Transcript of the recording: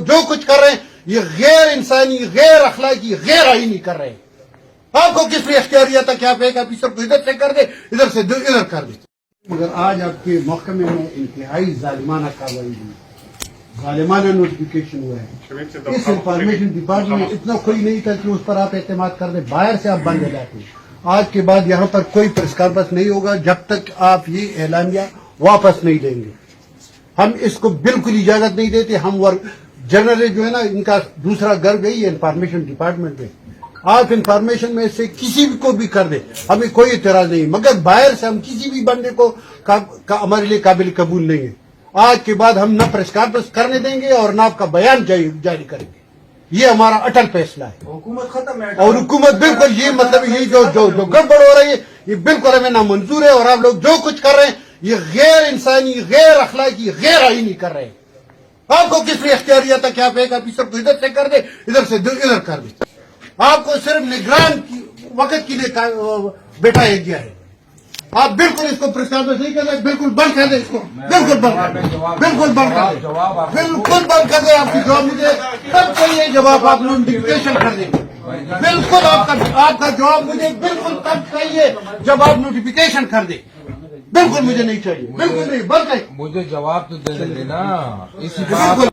جو کچھ کر رہے ہیں یہ غیر انسانی، غیر اخلاقی، غیر آئینی کر رہے ہیں. آپ کو کس لیے اختیار تھا کہ آپ ایک آفیسر کو ادھر سے کر دے، ادھر سے ادھر کر دے؟ مگر آج آپ کے محکمے میں انتہائی ظالمانہ کارروائی ہوئی، ظالمانہ نوٹیفیکیشن ہوا ہے. اس انفارمیشن ڈپارٹمنٹ میں اتنا کوئی نہیں تھا کہ اس پر آپ اعتماد کر دیں، باہر سے آپ بند ہو جاتے ہیں. آج کے بعد یہاں پر کوئی پریس کانفرنس نہیں ہوگا جب تک آپ یہ اعلامیہ واپس نہیں دیں گے. ہم اس کو بالکل اجازت نہیں دیتے. ہم جنرل جو ہے نا، ان کا دوسرا گھر گئی ہے انفارمیشن ڈپارٹمنٹ میں. آپ انفارمیشن میں سے کسی بھی کو بھی کر دیں، ہمیں کوئی اعتراض نہیں، مگر باہر سے ہم کسی بھی بندے کو ہمارے لیے قابل قبول نہیں ہے. آج کے بعد ہم نہ پریس کانفرنس کرنے دیں گے اور نہ آپ کا بیان جاری کریں گے. یہ ہمارا اٹل فیصلہ ہے. حکومت ختم ہے اور حکومت بالکل یہ مطلب یہ جو گڑبڑ ہو رہی ہے یہ بالکل ہمیں نامنظور ہے. اور آپ لوگ جو کچھ کر رہے ہیں یہ غیر انسانی، غیر اخلاقی، غیر آئینی کر رہے ہیں. آپ کو کس لیے اختیار تھا کہ آپ ایک آفیسر کو ادھر سے کر دیں، ادھر سے ادھر کر دیں؟ آپ کو صرف نگران کی وقت کے لیے بٹھایا گیا ہے. آپ بالکل اس کو پریس کانفرنس نہیں کر دیں، بالکل بند کر دیں اس کو، بالکل بند کر دیں، بالکل بند کر دیں، بالکل بند کر دیں. آپ کی جواب مجھے تب چاہیے جب آپ نوٹیفیکیشن کر دیں. بالکل آپ کا جواب مجھے بالکل تب چاہیے جب آپ نوٹیفیکیشن کر دیں. بالکل مجھے نہیں چاہیے، بالکل نہیں، بند کریں. مجھے جواب تو دے دیں نا اسی بالکل